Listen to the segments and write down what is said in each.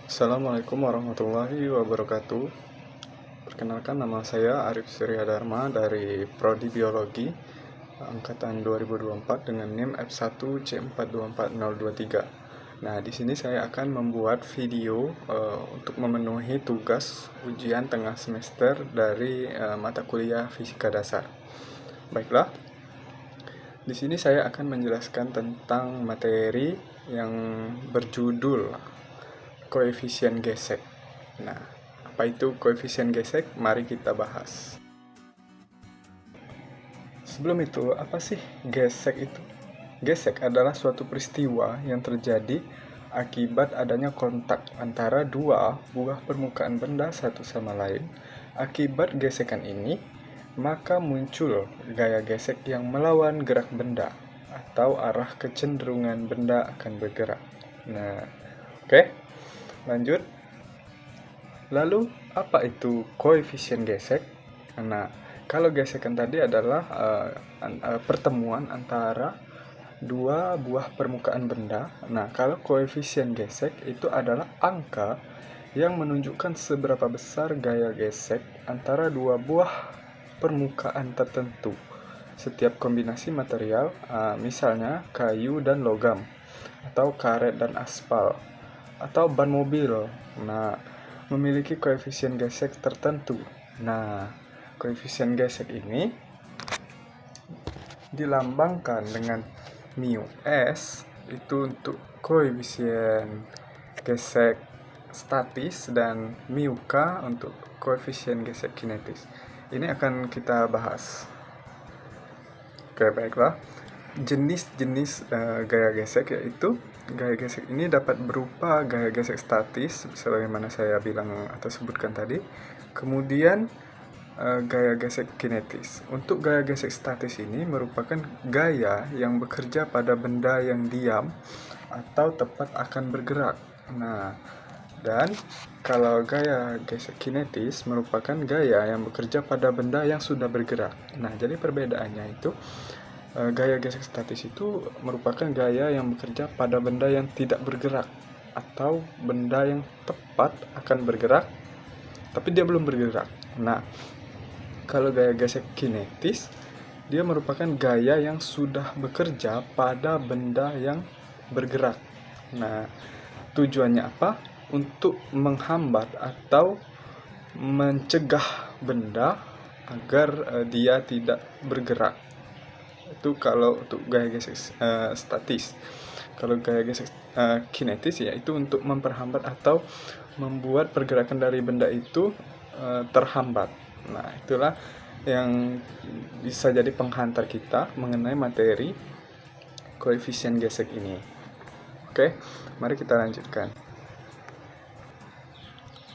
Assalamualaikum warahmatullahi wabarakatuh. Perkenalkan, nama saya Arif Surya Dharma dari Prodi Biologi angkatan 2024 dengan NIM F1C424023. Nah, di sini saya akan membuat video untuk memenuhi tugas ujian tengah semester dari mata kuliah Fisika Dasar. Baiklah. Di sini saya akan menjelaskan tentang materi yang berjudul koefisien gesek. Nah, apa itu koefisien gesek? Mari kita bahas. Sebelum itu, apa sih gesek itu? Gesek adalah suatu peristiwa yang terjadi akibat adanya kontak antara dua buah permukaan benda satu sama lain. Akibat gesekan ini, maka muncul gaya gesek yang melawan gerak benda atau arah kecenderungan benda akan bergerak. Nah, oke. Lanjut. Lalu, apa itu koefisien gesek? Nah, kalau gesekan tadi adalah pertemuan antara dua buah permukaan benda. Nah, kalau koefisien gesek itu adalah angka yang menunjukkan seberapa besar gaya gesek antara dua buah permukaan tertentu. Setiap kombinasi material, misalnya kayu dan logam, atau karet dan aspal, atau ban mobil, nah, memiliki koefisien gesek tertentu. Nah, koefisien gesek ini dilambangkan dengan mu s, itu untuk koefisien gesek statis, dan mu k untuk koefisien gesek kinetis. Ini akan kita bahas. Oke, baiklah. Jenis-jenis gaya gesek yaitu gaya gesek ini dapat berupa gaya gesek statis sebagaimana saya bilang atau sebutkan tadi. Kemudian gaya gesek kinetis. Untuk gaya gesek statis ini merupakan gaya yang bekerja pada benda yang diam atau tepat akan bergerak. Nah, dan kalau gaya gesek kinetis merupakan gaya yang bekerja pada benda yang sudah bergerak. Nah, jadi perbedaannya itu, gaya gesek statis itu merupakan gaya yang bekerja pada benda yang tidak bergerak atau benda yang tepat akan bergerak tapi dia belum bergerak. Nah, kalau gaya gesek kinetis, dia merupakan gaya yang sudah bekerja pada benda yang bergerak. Nah, tujuannya apa? Untuk menghambat atau mencegah benda agar dia tidak bergerak. Itu kalau untuk gaya gesek statis. Kalau gaya gesek kinetis, yaitu untuk memperhambat atau membuat pergerakan dari benda itu terhambat. Nah, itulah yang bisa jadi penghantar kita mengenai materi koefisien gesek ini. Oke, mari kita lanjutkan.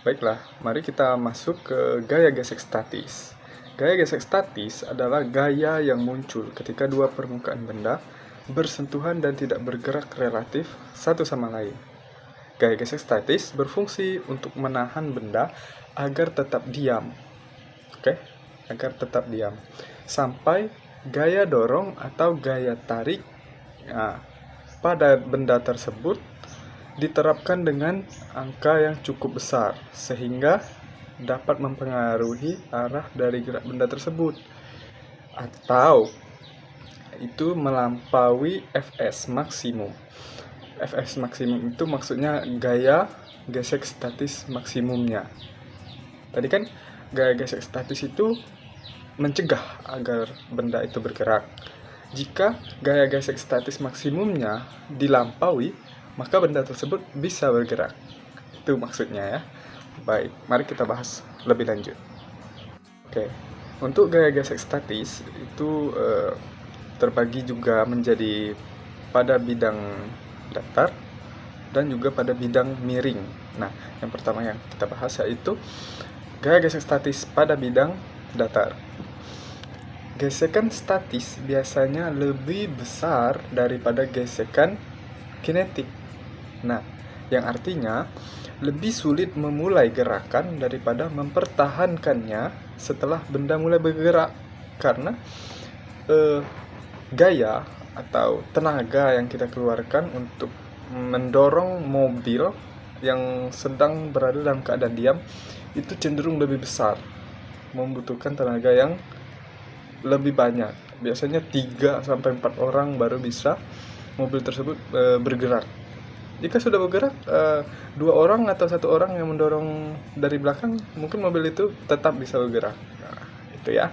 Baiklah, mari kita masuk ke gaya gesek statis. Gaya gesek statis adalah gaya yang muncul ketika dua permukaan benda bersentuhan dan tidak bergerak relatif satu sama lain. Gaya gesek statis berfungsi untuk menahan benda agar tetap diam. Agar tetap diam. Sampai gaya dorong atau gaya tarik pada benda tersebut diterapkan dengan angka yang cukup besar sehingga dapat mempengaruhi arah dari gerak benda tersebut, atau itu melampaui Fs maksimum. Fs maksimum itu maksudnya gaya gesek statis maksimumnya. Tadi kan gaya gesek statis itu mencegah agar benda itu bergerak. Jika gaya gesek statis maksimumnya dilampaui, maka benda tersebut bisa bergerak. Itu maksudnya ya. Baik, mari kita bahas lebih lanjut. Oke, untuk gaya gesek statis itu terbagi juga menjadi pada bidang datar dan juga pada bidang miring. Nah, yang pertama yang kita bahas yaitu gaya gesek statis pada bidang datar. Gesekan statis biasanya lebih besar daripada gesekan kinetik. Nah, yang artinya lebih sulit memulai gerakan daripada mempertahankannya setelah benda mulai bergerak, karena gaya atau tenaga yang kita keluarkan untuk mendorong mobil yang sedang berada dalam keadaan diam itu cenderung lebih besar, membutuhkan tenaga yang lebih banyak. Biasanya 3-4 orang baru bisa mobil tersebut bergerak. Jika sudah bergerak 2 orang atau 1 orang yang mendorong dari belakang, mungkin mobil itu tetap bisa bergerak. Nah, itu ya.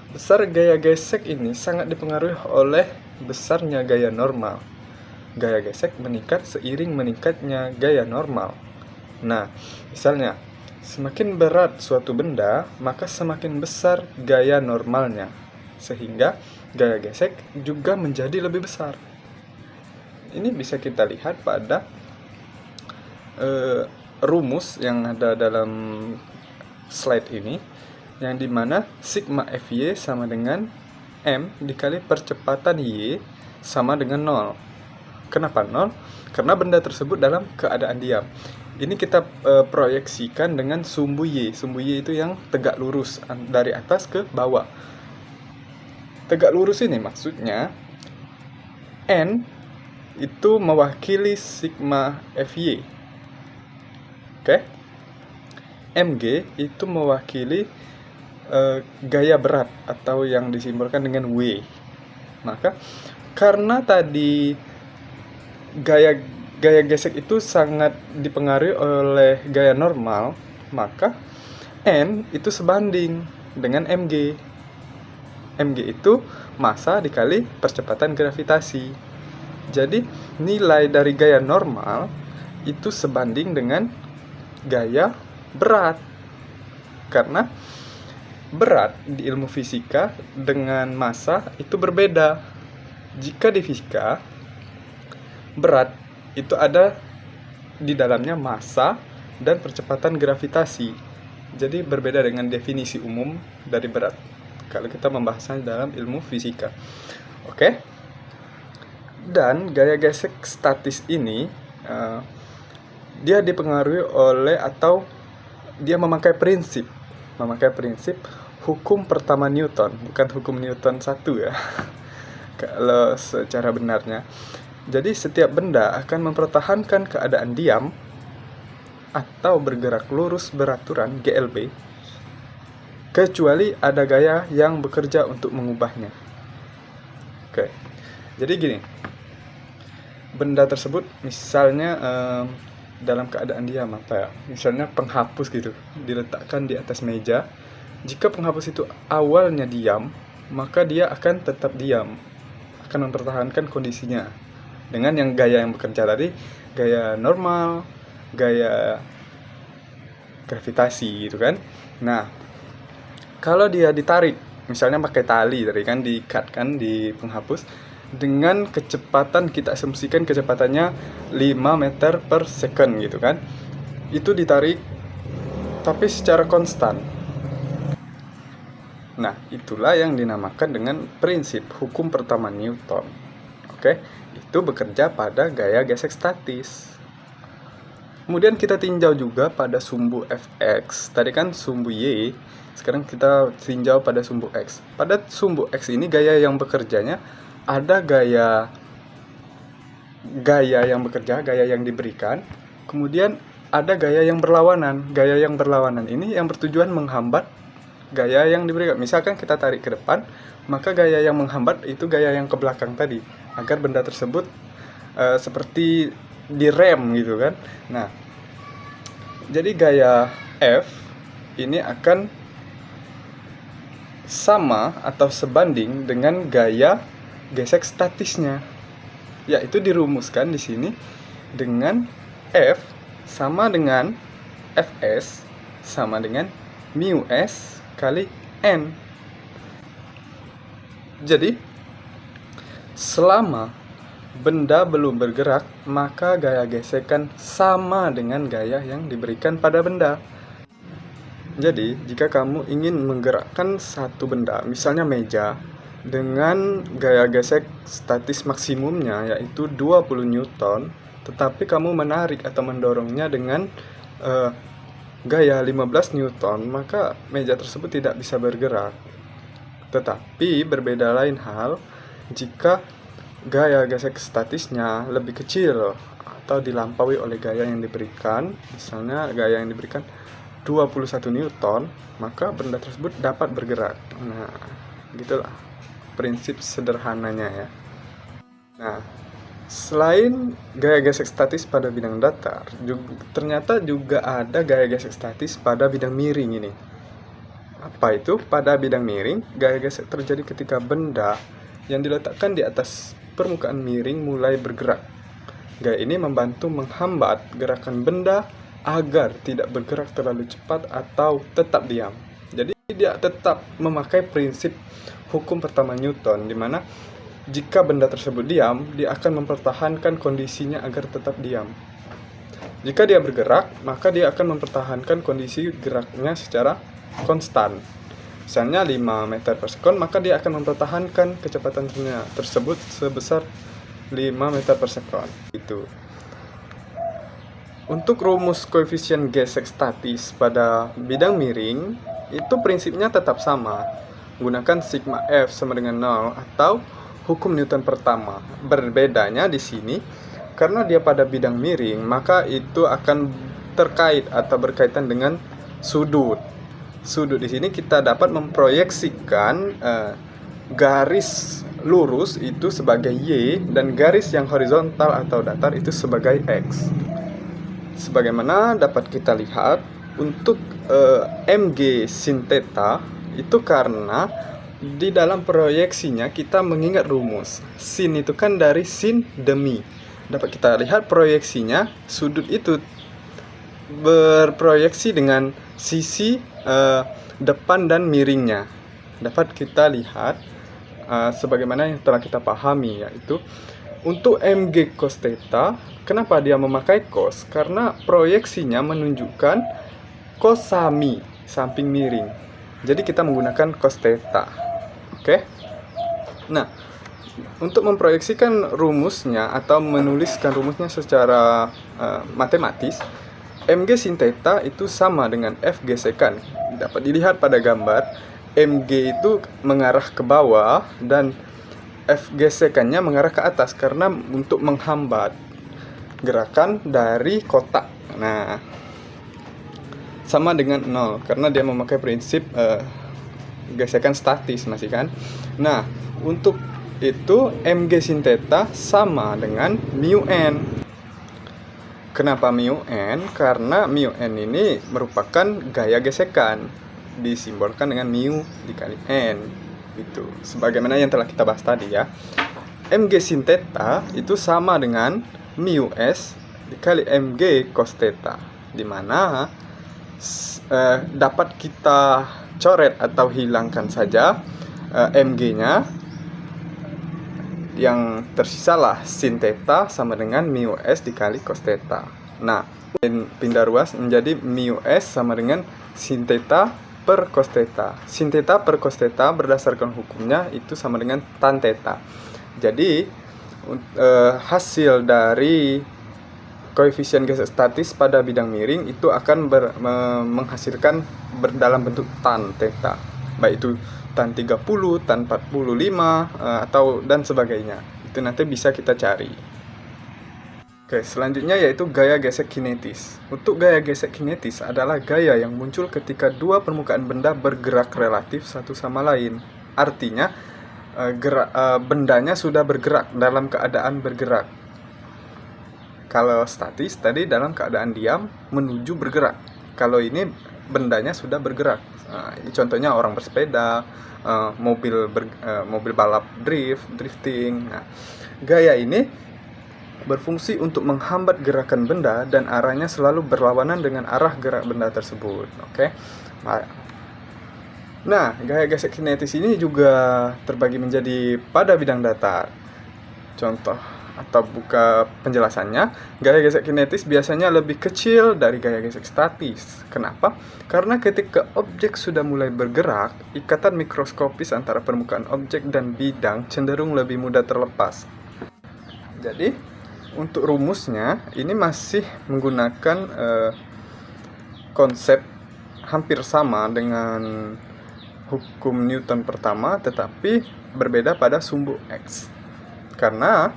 Besar gaya gesek ini sangat dipengaruhi oleh besarnya gaya normal. Gaya gesek meningkat seiring meningkatnya gaya normal. Nah, misalnya, semakin berat suatu benda, maka semakin besar gaya normalnya, sehingga gaya gesek juga menjadi lebih besar. Ini bisa kita lihat pada rumus yang ada dalam slide ini, yang dimana sigma Fy sama dengan M dikali percepatan Y sama dengan 0. Kenapa 0? Karena benda tersebut dalam keadaan diam. Ini kita proyeksikan dengan sumbu Y. Sumbu Y itu yang tegak lurus dari atas ke bawah. Tegak lurus ini maksudnya N itu mewakili sigma Fy. Oke? Mg itu mewakili gaya berat atau yang disimbolkan dengan W. Maka karena tadi gaya gesek itu sangat dipengaruhi oleh gaya normal, maka N itu sebanding dengan Mg. Mg itu massa dikali percepatan gravitasi. Jadi nilai dari gaya normal itu sebanding dengan gaya berat. Karena berat di ilmu fisika dengan massa itu berbeda. Jika di fisika, berat itu ada di dalamnya massa dan percepatan gravitasi. Jadi berbeda dengan definisi umum dari berat kalau kita membahasnya dalam ilmu fisika. Oke? Dan gaya gesek statis ini dia dipengaruhi oleh atau dia memakai prinsip hukum pertama Newton, bukan hukum Newton 1 ya. Kalau secara benarnya. Jadi setiap benda akan mempertahankan keadaan diam atau bergerak lurus beraturan GLB kecuali ada gaya yang bekerja untuk mengubahnya. Oke. Jadi gini. Benda tersebut misalnya dalam keadaan diam misalnya penghapus gitu diletakkan di atas meja. Jika penghapus itu awalnya diam, maka dia akan tetap diam, akan mempertahankan kondisinya dengan yang gaya yang bekerja tadi, gaya normal, gaya gravitasi gitu kan. Nah, kalau dia ditarik misalnya pakai tali tadi kan, diikat kan di penghapus dengan kecepatan, kita asumsikan kecepatannya 5 meter per second gitu kan, itu ditarik tapi secara konstan. Nah, itulah yang dinamakan dengan prinsip hukum pertama Newton. Oke, itu bekerja pada gaya gesek statis. Kemudian kita tinjau juga pada sumbu Fx. Tadi kan sumbu Y, sekarang kita tinjau pada sumbu X. Pada sumbu X ini gaya yang bekerjanya ada gaya yang bekerja, gaya yang diberikan, kemudian ada gaya yang berlawanan. Gaya yang berlawanan ini yang bertujuan menghambat gaya yang diberikan. Misalkan kita tarik ke depan, maka gaya yang menghambat itu gaya yang ke belakang tadi, agar benda tersebut seperti direm gitu kan. Nah, jadi gaya F ini akan sama atau sebanding dengan gaya gesek statisnya, yaitu dirumuskan di sini dengan F sama dengan Fs sama dengan mu s kali n. Jadi selama benda belum bergerak, maka gaya gesekan sama dengan gaya yang diberikan pada benda. Jadi jika kamu ingin menggerakkan satu benda, misalnya meja, dengan gaya gesek statis maksimumnya yaitu 20 Newton, tetapi kamu menarik atau mendorongnya dengan gaya 15 Newton, maka meja tersebut tidak bisa bergerak. Tetapi berbeda lain hal jika gaya gesek statisnya lebih kecil, atau dilampaui oleh gaya yang diberikan. Misalnya gaya yang diberikan 21 Newton, maka benda tersebut dapat bergerak. Nah, gitulah prinsip sederhananya ya. Nah, selain gaya gesek statis pada bidang datar, ternyata juga ada gaya gesek statis pada bidang miring ini. Apa itu? Pada bidang miring, gaya gesek terjadi ketika benda yang diletakkan di atas permukaan miring mulai bergerak. Gaya ini membantu menghambat gerakan benda agar tidak bergerak terlalu cepat atau tetap diam. Jadi dia tetap memakai prinsip hukum pertama Newton, di mana jika benda tersebut diam, dia akan mempertahankan kondisinya agar tetap diam. Jika dia bergerak, maka dia akan mempertahankan kondisi geraknya secara konstan. Misalnya 5 meter per sekon, maka dia akan mempertahankan kecepatannya tersebut sebesar 5 meter per sekon. Itu. Untuk rumus koefisien gesek statis pada bidang miring, itu prinsipnya tetap sama. Gunakan sigma F sama dengan 0 atau hukum Newton pertama. Berbedanya di sini, karena dia pada bidang miring, maka itu akan terkait atau berkaitan dengan sudut. Sudut di sini kita dapat memproyeksikan garis lurus itu sebagai Y dan garis yang horizontal atau datar itu sebagai X. Sebagaimana dapat kita lihat untuk mg sin theta itu karena di dalam proyeksinya kita mengingat rumus. Sin itu kan dari sin demi. Dapat kita lihat proyeksinya, sudut itu berproyeksi dengan sisi depan dan miringnya. Dapat kita lihat sebagaimana yang telah kita pahami, yaitu untuk mg cos theta, kenapa dia memakai cos? Karena proyeksinya menunjukkan cos sami, samping miring. Jadi kita menggunakan cos theta. Oke. Nah, untuk memproyeksikan rumusnya atau menuliskan rumusnya secara matematis, mg sin theta itu sama dengan F gesekan. Dapat dilihat pada gambar, mg itu mengarah ke bawah dan F gesekannya mengarah ke atas karena untuk menghambat gerakan dari kotak. Nah, sama dengan 0 karena dia memakai prinsip gesekan statis masih kan. Nah, untuk itu mg sin theta sama dengan mu n. Kenapa mu n? Karena mu n ini merupakan gaya gesekan, disimbolkan dengan mu dikali n. Itu sebagaimana yang telah kita bahas tadi ya. Mg sin theta itu sama dengan mu s dikali mg cos theta, di mana dapat kita coret atau hilangkan saja mg-nya, yang tersisalah sin theta sama dengan mu s dikali cos theta. Nah, pindah ruas menjadi mu s sama dengan sin theta per cos theta. Sin theta per cos theta berdasarkan hukumnya itu sama dengan tan theta. Jadi hasil dari koefisien gesek statis pada bidang miring itu akan menghasilkan dalam bentuk tan theta, baik itu tan 30, tan 45 atau dan sebagainya. Itu nanti bisa kita cari. Oke, selanjutnya yaitu gaya gesek kinetis. Untuk gaya gesek kinetis adalah gaya yang muncul ketika dua permukaan benda bergerak relatif satu sama lain. Artinya bendanya sudah bergerak dalam keadaan bergerak. Kalau statis tadi dalam keadaan diam menuju bergerak. Kalau ini bendanya sudah bergerak. Ini contohnya orang bersepeda, mobil balap drifting. Nah, gaya ini berfungsi untuk menghambat gerakan benda dan arahnya selalu berlawanan dengan arah gerak benda tersebut. Oke. Nah, gaya gesek kinetis ini juga terbagi menjadi pada bidang datar. Contoh atau buka penjelasannya, gaya gesek kinetis biasanya lebih kecil dari gaya gesek statis. Kenapa? Karena ketika objek sudah mulai bergerak, ikatan mikroskopis antara permukaan objek dan bidang cenderung lebih mudah terlepas. Jadi, untuk rumusnya ini masih menggunakan konsep hampir sama dengan hukum Newton pertama, tetapi berbeda pada sumbu X. Karena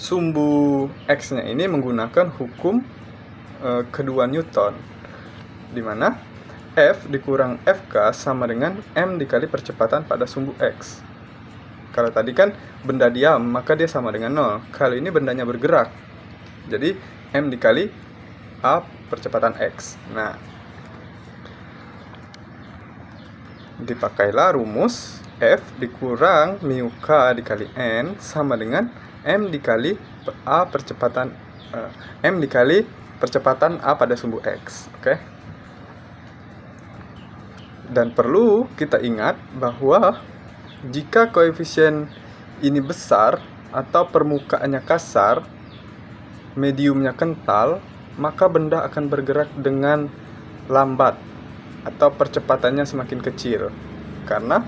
sumbu X-nya ini menggunakan hukum kedua Newton, di mana F dikurang FK sama dengan M dikali percepatan pada sumbu X. Kalau tadi kan benda diam, maka dia sama dengan 0. Kali ini bendanya bergerak, jadi M dikali A percepatan X. Nah, dipakailah rumus F dikurang mu K dikali N sama dengan M dikali A percepatan M dikali percepatan A pada sumbu X. Oke. Dan perlu kita ingat bahwa jika koefisien ini besar atau permukaannya kasar, mediumnya kental, maka benda akan bergerak dengan lambat atau percepatannya semakin kecil, karena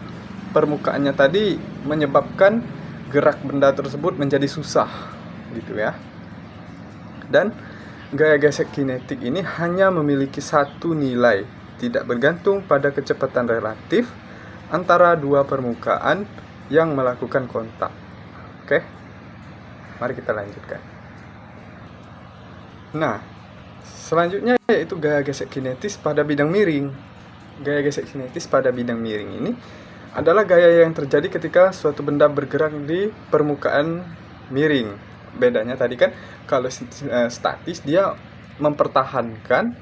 permukaannya tadi menyebabkan gerak benda tersebut menjadi susah, gitu ya. Dan gaya gesek kinetik ini hanya memiliki satu nilai, tidak bergantung pada kecepatan relatif antara dua permukaan yang melakukan kontak. Oke, mari kita lanjutkan. Nah, selanjutnya yaitu gaya gesek kinetis pada bidang miring. Gaya gesek kinetis pada bidang miring ini adalah gaya yang terjadi ketika suatu benda bergerak di permukaan miring. Bedanya tadi kan kalau statis dia mempertahankan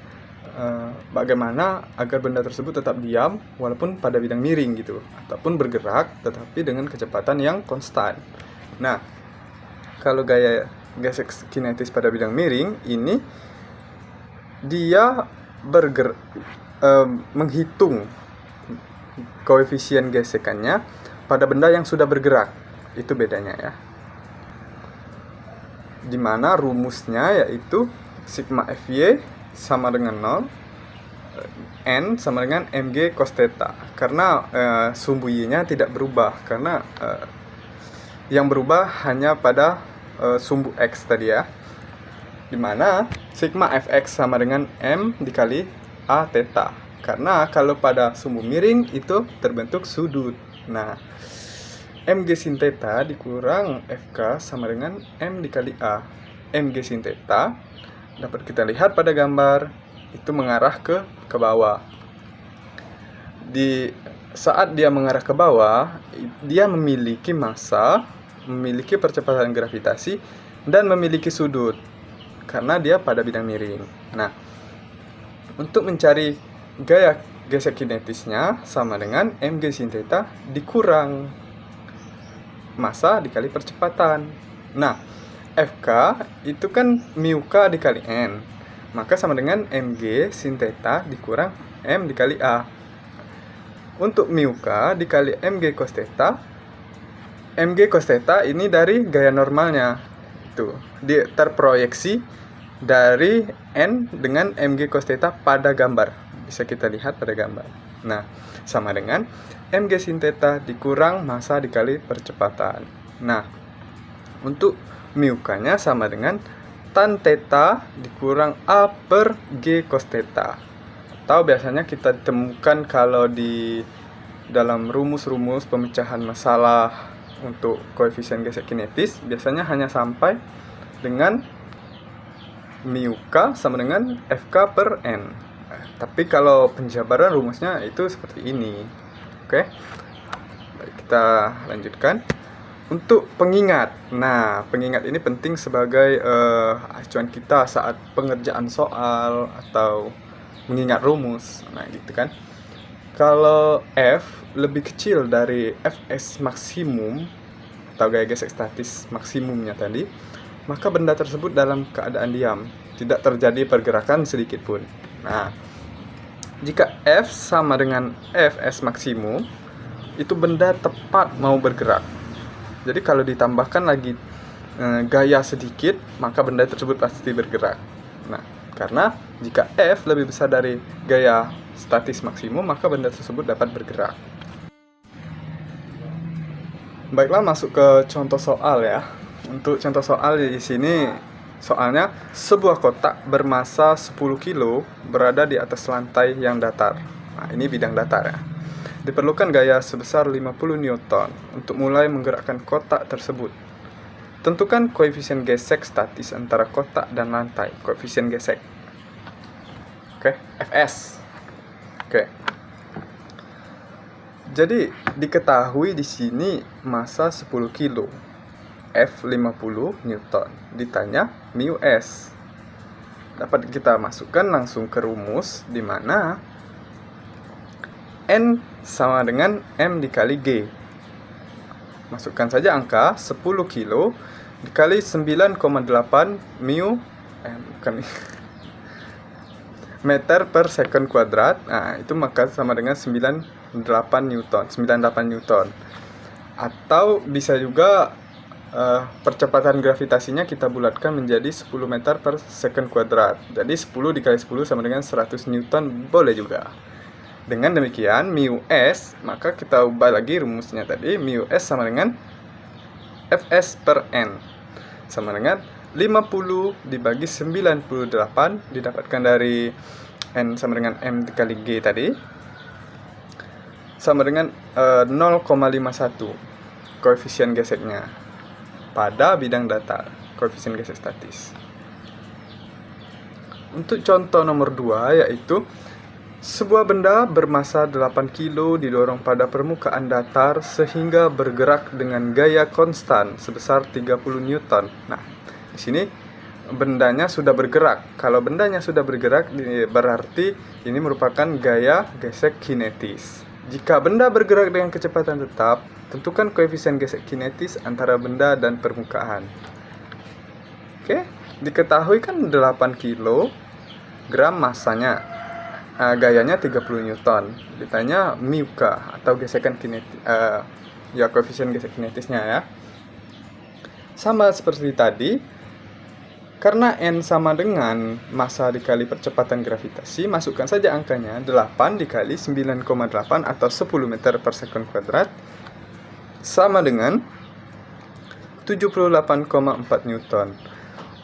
bagaimana agar benda tersebut tetap diam walaupun pada bidang miring gitu, ataupun bergerak tetapi dengan kecepatan yang konstan. Nah, kalau gaya gesek kinetis pada bidang miring ini dia menghitung koefisien gesekannya pada benda yang sudah bergerak. Itu bedanya ya. Dimana rumusnya yaitu sigma Fy sama dengan 0, N sama dengan mg cos theta. Karena sumbu Y-nya tidak berubah, karena yang berubah hanya pada sumbu X tadi ya. Dimana sigma Fx sama dengan M dikali A theta. Karena kalau pada sumbu miring itu terbentuk sudut. Nah, mg sin theta dikurang Fk sama dengan M dikali A. Mg sin theta dapat kita lihat pada gambar itu mengarah ke bawah. Di saat dia mengarah ke bawah, dia memiliki massa, memiliki percepatan gravitasi, dan memiliki sudut karena dia pada bidang miring. Nah, untuk mencari gaya gesek kinetisnya sama dengan mg sin theta dikurang massa dikali percepatan. Nah, Fk itu kan mu K dikali N, maka sama dengan mg sin theta dikurang M dikali A. Untuk mu K dikali mg cos theta, mg cos theta ini dari gaya normalnya, itu terproyeksi dari N dengan mg cos theta pada gambar, bisa kita lihat pada gambar. Nah, sama dengan mg sin theta dikurang massa dikali percepatan. Nah, untuk mu K-nya sama dengan tan theta dikurang A per G cos theta. Atau biasanya kita temukan kalau di dalam rumus-rumus pemecahan masalah untuk koefisien gesek kinetis, biasanya hanya sampai dengan mu K sama dengan Fk per N. Tapi kalau penjabaran rumusnya itu seperti ini. Oke, baik, kita lanjutkan. Untuk pengingat, nah pengingat ini penting sebagai acuan kita saat pengerjaan soal atau mengingat rumus. Nah gitu kan. Kalau F lebih kecil dari Fs maksimum atau gaya gesek statis maksimumnya tadi, maka benda tersebut dalam keadaan diam, tidak terjadi pergerakan sedikit pun. Nah, jika F sama dengan Fs maksimum, itu benda tepat mau bergerak. Jadi kalau ditambahkan lagi gaya sedikit, maka benda tersebut pasti bergerak. Nah, karena jika F lebih besar dari gaya statis maksimum, maka benda tersebut dapat bergerak. Baiklah, masuk ke contoh soal ya. Untuk contoh soal di sini, soalnya sebuah kotak bermassa 10 kg berada di atas lantai yang datar. Nah, ini bidang datar ya. Diperlukan gaya sebesar 50 Newton untuk mulai menggerakkan kotak tersebut. Tentukan koefisien gesek statis antara kotak dan lantai. Koefisien gesek. Oke, Fs. Oke. Jadi diketahui di sini massa 10 kilo. F 50 Newton. Ditanya mu S. Dapat kita masukkan langsung ke rumus di mana N sama dengan M dikali G. Masukkan saja angka 10 kilo dikali 9,8 mu meter per second kuadrat. Nah, itu maka sama dengan 98 Newton. Atau bisa juga percepatan gravitasinya kita bulatkan menjadi 10 meter per second kuadrat. Jadi 10 dikali 10 sama dengan 100 Newton, boleh juga. Dengan demikian, mu S, maka kita ubah lagi rumusnya tadi. Mu S sama dengan Fs per N. Sama dengan 50 dibagi 98, didapatkan dari N sama dengan M dikali G tadi. Sama dengan 0,51 koefisien geseknya pada bidang datar, koefisien gesek statis. Untuk contoh nomor 2, yaitu sebuah benda bermassa 8 kilo didorong pada permukaan datar sehingga bergerak dengan gaya konstan sebesar 30 Newton. Nah, di sini bendanya sudah bergerak. Kalau bendanya sudah bergerak, berarti ini merupakan gaya gesek kinetis. Jika benda bergerak dengan kecepatan tetap, tentukan koefisien gesek kinetis antara benda dan permukaan. Oke, diketahui kan 8 kilogram massanya. Gayanya 30 Newton. Ditanya mu K atau gesekan kinetis, koefisien gesek kinetisnya ya. Sama seperti tadi, karena N sama dengan massa dikali percepatan gravitasi, masukkan saja angkanya 8 dikali 9,8 atau 10 meter per second kuadrat sama dengan 78,4 Newton.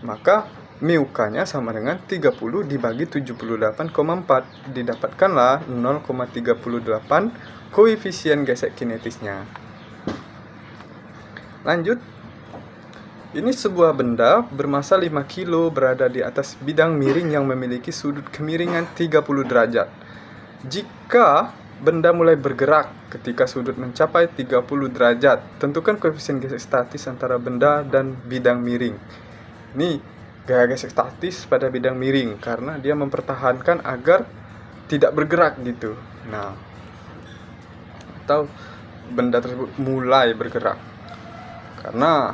Maka mu K-nya sama dengan 30 dibagi 78,4. Didapatkanlah 0,38 koefisien gesek kinetisnya. Lanjut. Ini sebuah benda bermassa 5 kilo berada di atas bidang miring yang memiliki sudut kemiringan 30 derajat. Jika benda mulai bergerak ketika sudut mencapai 30 derajat, tentukan koefisien gesek statis antara benda dan bidang miring. Ini gaya gesek statis pada bidang miring karena dia mempertahankan agar tidak bergerak gitu. Nah, atau benda tersebut mulai bergerak. Karena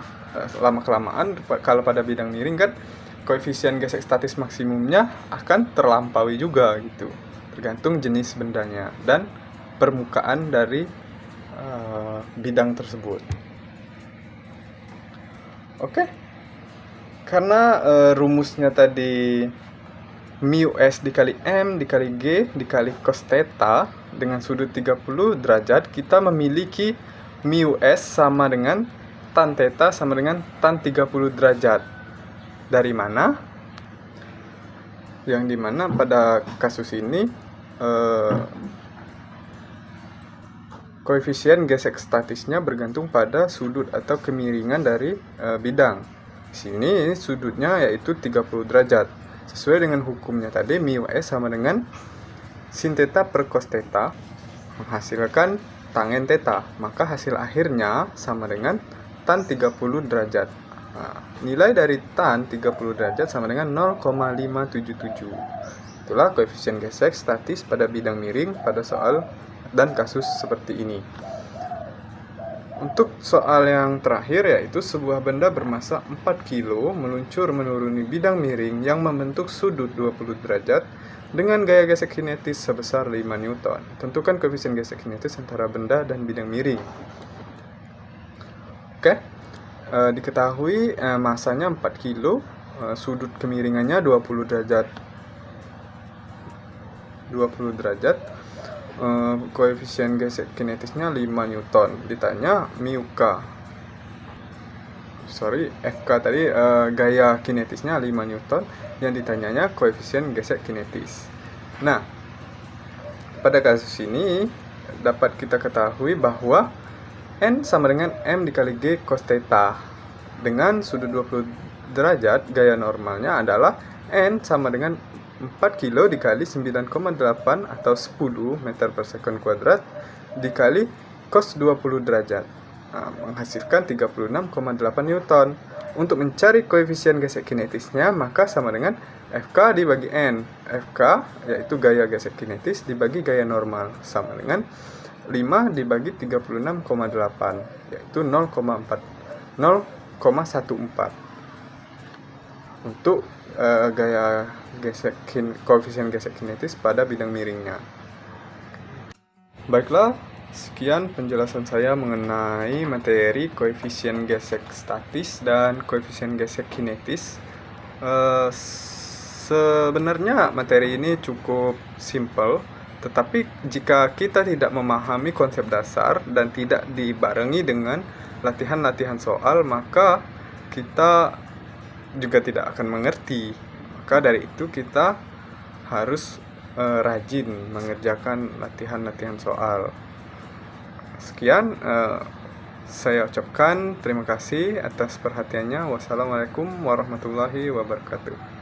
lama-kelamaan kalau pada bidang miring kan koefisien gesek statis maksimumnya akan terlampaui juga gitu. Tergantung jenis bendanya dan permukaan dari bidang tersebut. Oke. Karena rumusnya tadi mu S dikali M dikali G dikali cos theta dengan sudut 30 derajat, kita memiliki mu S sama dengan tan theta sama dengan tan 30 derajat. Dari mana? Yang dimana pada kasus ini koefisien gesek statisnya bergantung pada sudut atau kemiringan dari bidang. Di sini sudutnya yaitu 30 derajat. Sesuai dengan hukumnya tadi, mu S sama dengan sin theta per cos theta menghasilkan tangen theta. Maka hasil akhirnya sama dengan tan 30 derajat. Nah, nilai dari tan 30 derajat sama dengan 0,577. Itulah koefisien gesek statis pada bidang miring pada soal dan kasus seperti ini. Untuk soal yang terakhir, yaitu sebuah benda bermassa 4 kilo meluncur menuruni bidang miring yang membentuk sudut 20 derajat dengan gaya gesek kinetis sebesar 5 Newton. Tentukan koefisien gesek kinetis antara benda dan bidang miring. Oke, diketahui massanya 4 kilo, sudut kemiringannya 20 derajat. Koefisien gesek kinetisnya 5 Newton. Ditanya mu K. FK tadi gaya kinetisnya 5 Newton. Yang ditanyanya koefisien gesek kinetis. Nah, pada kasus ini dapat kita ketahui bahwa N sama dengan M dikali G cos theta. Dengan sudut 20 derajat, gaya normalnya adalah N sama dengan 4 kilo dikali 9,8 atau 10 meter per sekon kuadrat dikali cos 20 derajat, menghasilkan 36,8 Newton. Untuk mencari koefisien gesek kinetisnya, maka sama dengan Fk dibagi N. Fk yaitu gaya gesek kinetis dibagi gaya normal, sama dengan 5 dibagi 36,8, yaitu 0,14 untuk gaya koefisien gesek kinetis pada bidang miringnya. Baiklah, sekian penjelasan saya mengenai materi koefisien gesek statis dan koefisien gesek kinetis. Sebenarnya materi ini cukup simple, tetapi jika kita tidak memahami konsep dasar dan tidak dibarengi dengan latihan-latihan soal, maka kita juga tidak akan mengerti. Maka dari itu kita harus rajin mengerjakan latihan-latihan soal. Sekian, saya ucapkan terima kasih atas perhatiannya. Wassalamualaikum warahmatullahi wabarakatuh.